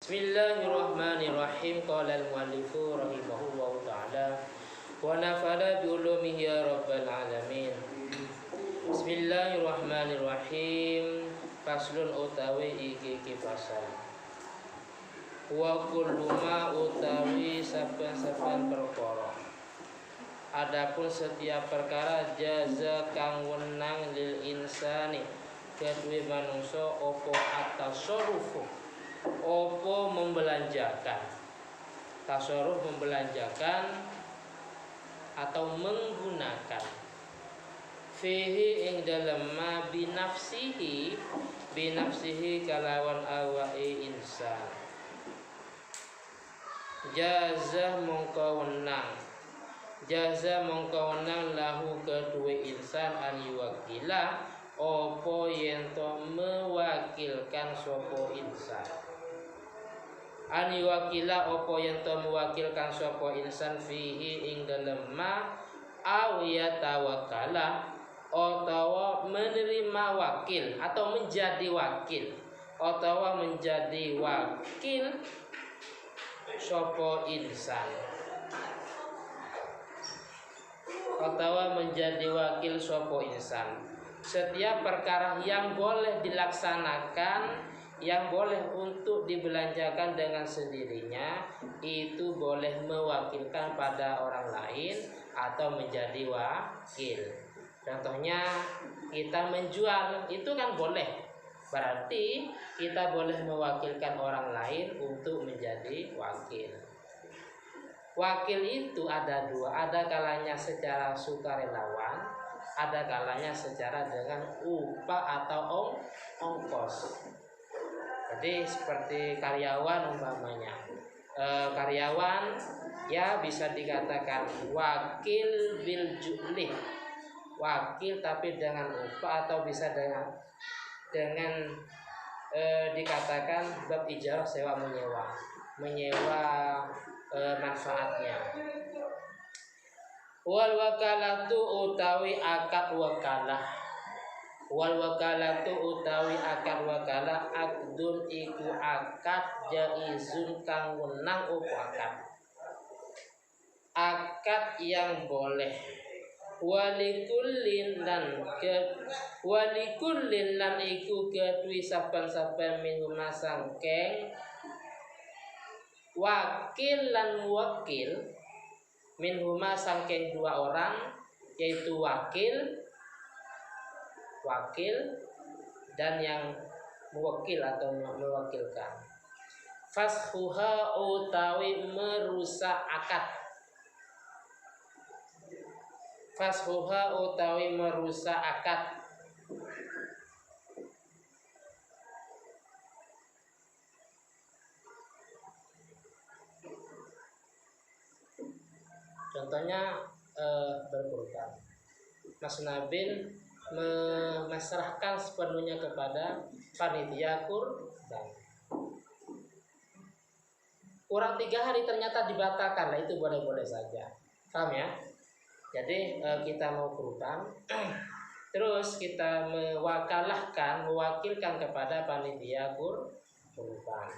Bismillahirrahmanirrahim. Qala al-muallifu rahimahullahu ta'ala wa nafa'ana bi ulumihi ya rabbal alamin. Bismillahirrahmanirrahim. Faslun utawi iki pasal. Wa kullu ma utawi saben-saben perkara. Adapun setiap perkara jaza kang wenang lil insani kedue manungsa apa at-tasarrufu opo membelanjakan. Tasarruf membelanjakan atau menggunakan. Fihi ing dalem ma binafsihi kalawan awake insan. Jaza mongko wenang lahu kedue insan an yuwakila opo yen to mewakilkan sopo insan. Ani wakila opo yen to mewakilkan sopo insan fihi ing dalem ma awiya tawakala utawa menerima wakil atau menjadi wakil sopo insan setiap perkara yang boleh dilaksanakan, yang boleh untuk dibelanjakan dengan sendirinya, itu boleh mewakilkan pada orang lain atau menjadi wakil. Contohnya kita menjual, itu kan boleh. Berarti kita boleh mewakilkan orang lain untuk menjadi wakil. Wakil itu ada dua, ada kalanya secara sukarelawan, ada kalanya secara dengan upah atau ongkos. Jadi seperti karyawan umpamanya, karyawan ya bisa dikatakan wakil bil ju'lih, wakil tapi dengan upah, atau bisa dengan dikatakan bab ijarah sewa menyewa manfaatnya. Wal wakalatu utawi akad wakalah. Wal wakalatu utawi akad wakalah akdun iku akad jaizun kang wenang opo akad yang boleh. Walikullin lan iku kedui saben-saben minhuma sangkeng wakil lan muwakil, minhuma sangkeng dua orang, yaitu wakil dan yang muwakil atau mewakilkan. Fashuha utawi merusak akad. Contohnya berkurban. Mas Nabil memasrahkan sepenuhnya kepada panitia kurban. Kurang 3 hari ternyata dibatalkan, nah itu boleh-boleh saja. Paham ya? Jadi kita mau kurban, terus kita mewakilkan kepada panitia kurban.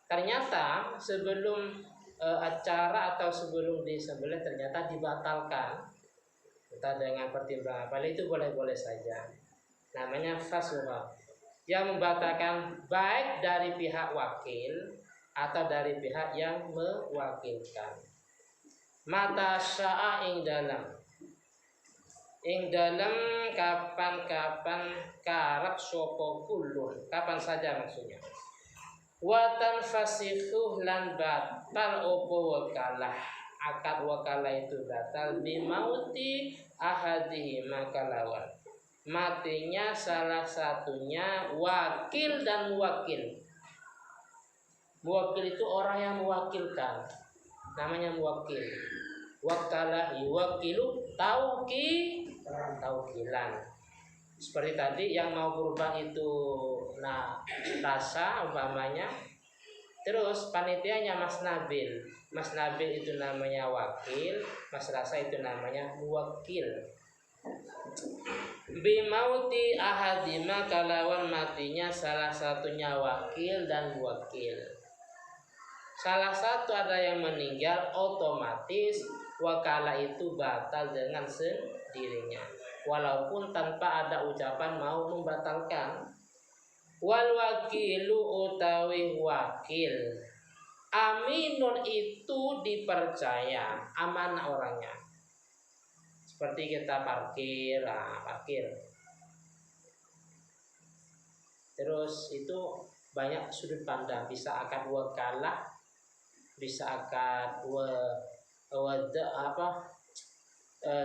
Ternyata sebelum acara atau sebelum disembelih ternyata dibatalkan, entah dengan pertimbangan apa, itu boleh-boleh saja. Namanya fasuha, yang membatalkan baik dari pihak wakil atau dari pihak yang mewakilkan. Mata sya'a ing dalam kapan karep sapa kulun, kapan saja maksudnya. Watan fasihuh lan batal opo wakalah, akad wakalah itu batal bimauti ahadihi makalawan matinya salah satunya wakil dan muwakil. Muwakil itu orang yang mewakilkan, namanya muwakil. Wakala yuwakilu taukilan. Seperti tadi yang mau kurban itu rasa umpamanya, terus panitianya Mas Nabil itu namanya wakil, Mas Rasa itu namanya muwakil. Bimauti ahadima kalawan matinya salah satunya wakil dan wakil. Salah satu ada yang meninggal, otomatis wakalah itu batal dengan sendirinya, walaupun tanpa ada ucapan mau membatalkan. Wal wakilu utawi wakil, aminun itu dipercaya, amanah orangnya. Seperti kita parkir. Terus itu banyak sudut pandang, bisa akad wakalah, bisa akad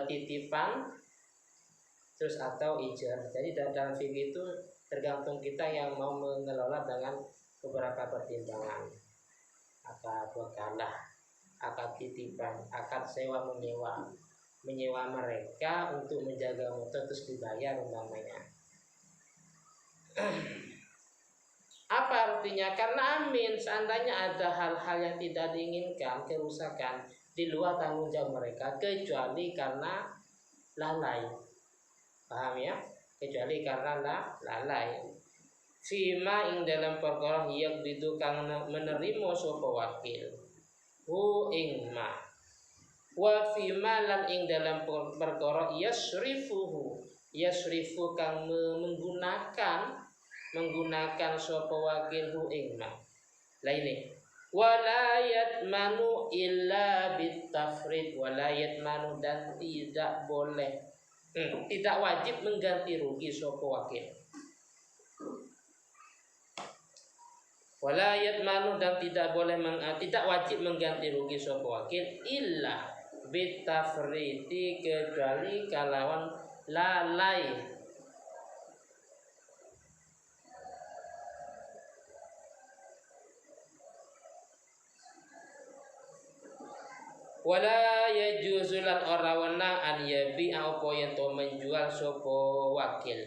titipan, terus atau ijar. Jadi dalam fikih itu tergantung kita yang mau mengelola dengan beberapa pertimbangan. Akad wakalah, akad titipan, akad sewa menyewa mereka untuk menjaga motor terus dibayar umpamanya. Apa artinya? Karena amin, seandainya ada hal-hal yang tidak diinginkan, kerusakan di luar tanggung jawab mereka, kecuali karena lalai. Paham ya? Kecuali karena lalai. Fima ing dalam perkara yak bidu kang menerima sapa wakil. Hu ing ma. Wa fima lan ing dalam perkara yasrifu kang menggunakan sapa wakil hu ing ma. Lainnya wala yatmanu illa bitafrid, wala yatmanu dan tidak boleh tidak wajib mengganti rugi sapa wakil. Wala yatmanu dan tidak wajib mengganti rugi sapa wakil illa bitafriti, kecuali kalawan lalai. Wala yajuzu lan ora wenang an yabi apa yen to menjual sapa wakil.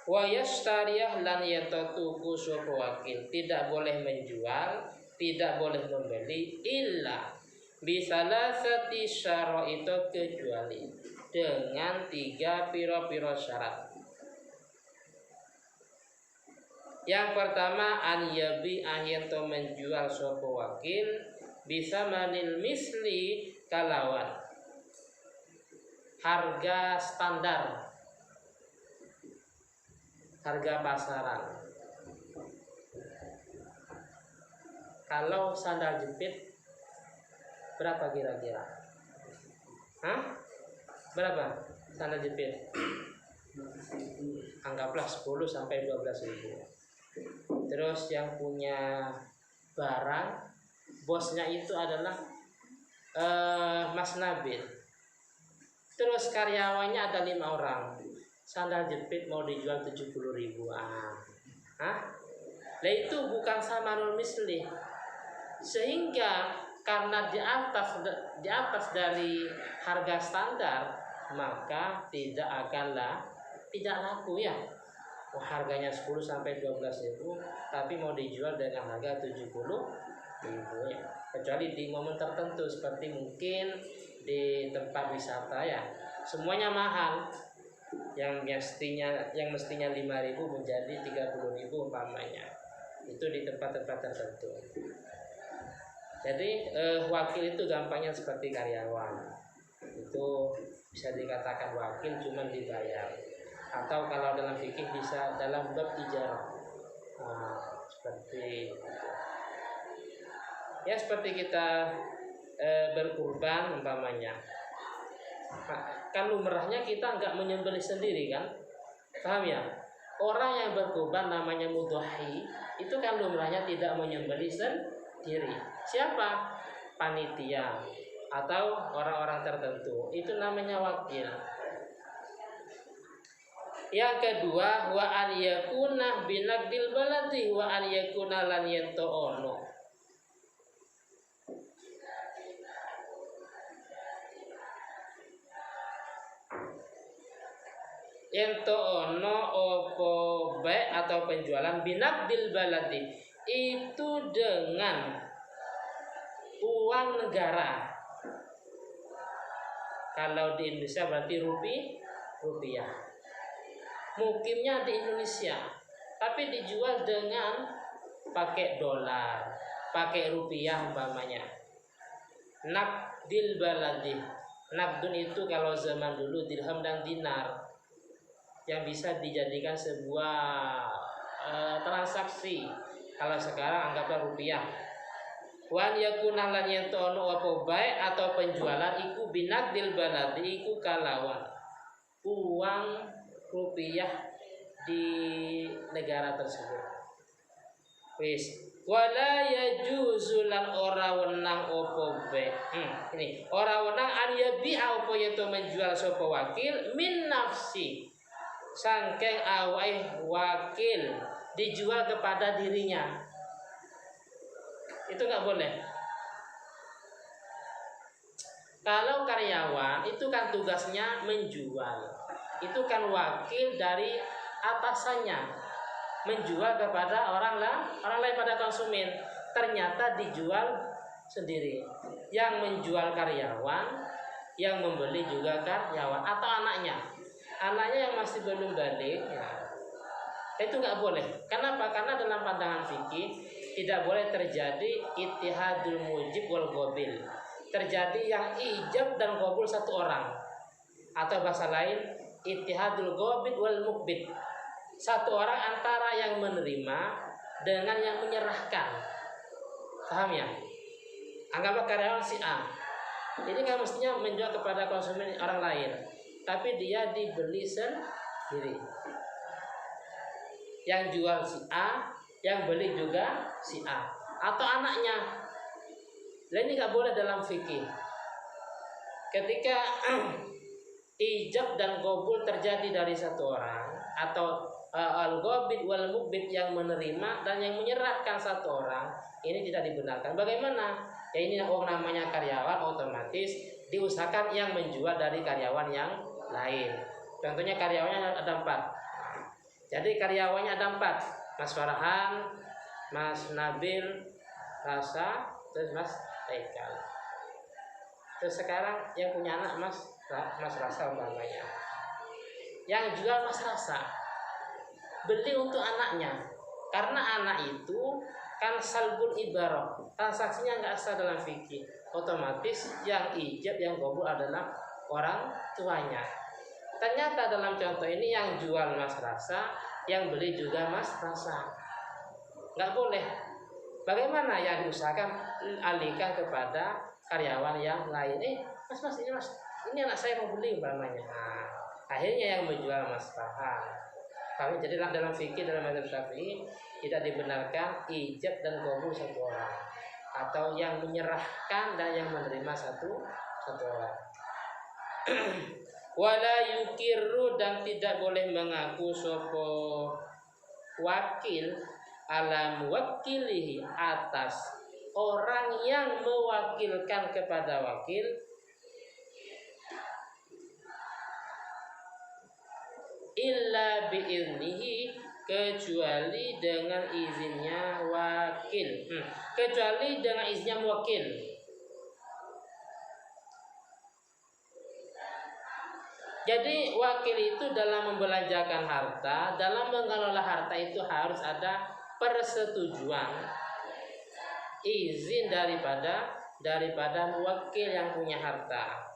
Wa yastariyah lan yen to tuku sapa wakil, tidak boleh menjual, tidak boleh membeli illa bisalasati syara'ita, kecuali dengan 3 pira-pira syarat. Yang pertama an yabi yen to menjual sapa wakil bisa manil misli kalawan harga standar, harga pasaran. Kalau sandal jepit berapa kira-kira? Berapa sandal jepit? Anggaplah 10 sampai 12 ribu. Terus yang punya barang, bosnya itu adalah Mas Nabil. Terus karyawannya ada 5 orang. Sandal jepit mau dijual 70 ribu. Nah itu bukan samanul misli. Sehingga karena di atas dari harga standar, maka tidak laku ya. Harganya 10 sampai 12 ribu, tapi mau dijual dengan harga 70 ribu ya. Kecuali di momen tertentu, seperti mungkin di tempat wisata ya, semuanya mahal. Yang mestinya 5 ribu menjadi 30 ribu umpamanya. Itu di tempat-tempat tertentu. Jadi wakil itu gampangnya seperti karyawan. Itu bisa dikatakan wakil cuman dibayar. Atau kalau dalam fikih bisa dalam bab ijarah. Seperti kita berkurban umpamanya. Kan lumrahnya kita nggak menyembelih sendiri kan, paham ya? Orang yang berkurban namanya mudhahi, itu kan lumrahnya tidak menyembelih sendiri. Siapa? Panitia atau orang-orang tertentu, itu namanya wakil. Yang kedua, wa an yakuna binaqdil baladi wa an yakuna lan yanta'ono. Yanta'ono opo baik atau penjualan binaqdil baladi, itu dengan uang negara. Kalau di Indonesia berarti rupiah. Mukimnya di Indonesia, tapi dijual dengan pakai dolar, pakai rupiah umpamanya. Naqdil baladi. Naqdun itu kalau zaman dulu dirham dan dinar yang bisa dijadikan sebuah transaksi. Kalau sekarang anggaplah rupiah. Wan yakuna lan yen ono apa bae atau penjualan iku binaqdil baladi iku kalawan uang rupiah di negara tersebut. Wis wala yajuzu lan ora wenang opo be. Ini ora wenang an yabi'a opo yen to menjual sapa wakil min nafsi sangking awake wakil dijual kepada dirinya. Itu nggak boleh. Kalau karyawan itu kan tugasnya menjual. Itu kan wakil dari atasannya menjual kepada orang lain pada konsumen. Ternyata dijual sendiri. Yang menjual karyawan, yang membeli juga karyawan atau anaknya. Anaknya yang masih belum balik, ya, itu nggak boleh. Kenapa? Karena dalam pandangan fikih tidak boleh terjadi ittihadul mujib wal qabil. Terjadi yang ijab dan qabul satu orang. Atau bahasa lain ittihadul qabid wal mukbid. Satu orang antara yang menerima dengan yang menyerahkan. Paham ya? Anggaplah karyawan si A. Jadi nggak mestinya menjual kepada konsumen orang lain, tapi dia dibeli sendiri. Yang jual si A, yang beli juga si A atau anaknya. Nah, ini nggak boleh dalam fikih. Ketika ijab dan qabul terjadi dari satu orang atau al-qabid wal mukbid yang menerima dan yang menyerahkan satu orang, ini tidak dibenarkan. Bagaimana? Ya ini namanya karyawan, otomatis diusahakan yang menjual dari karyawan yang lain. Contohnya karyawannya ada 4. Jadi karyawannya ada 4. Mas Farhan, Mas Nabil, Rasa, terus Mas Haikal. Terus sekarang yang punya anak Mas Rasa umpamanya. Yang jual Mas Rasa. Beli untuk anaknya. Karena anak itu kan salbul ibarah. Transaksinya nggak sah dalam fikih. Otomatis yang ijab, yang qabul adalah orang tuanya. Ternyata dalam contoh ini yang jual Mas Rasa, yang beli juga Mas Rasa. Nggak boleh. Bagaimana yang diusahakan alihkan kepada karyawan yang lain. Mas ini Mas, ini anak saya mau beli umpamanya. Nah, akhirnya yang menjual Mas Farhan. Kami jadi dalam fikih, dalam mazhab Syafi'i tidak dibenarkan ijab dan qabul satu orang, atau yang menyerahkan dan yang menerima satu orang. Wala yukiru dan tidak boleh mengaku sopo wakil ala muwakkilihi atas orang yang mewakilkan kepada wakil illa biiznihi kecuali dengan izinnya wakil. Kecuali dengan izinnya wakil. Jadi wakil itu dalam membelanjakan harta, dalam mengelola harta itu harus ada persetujuan, izin daripada wakil yang punya harta.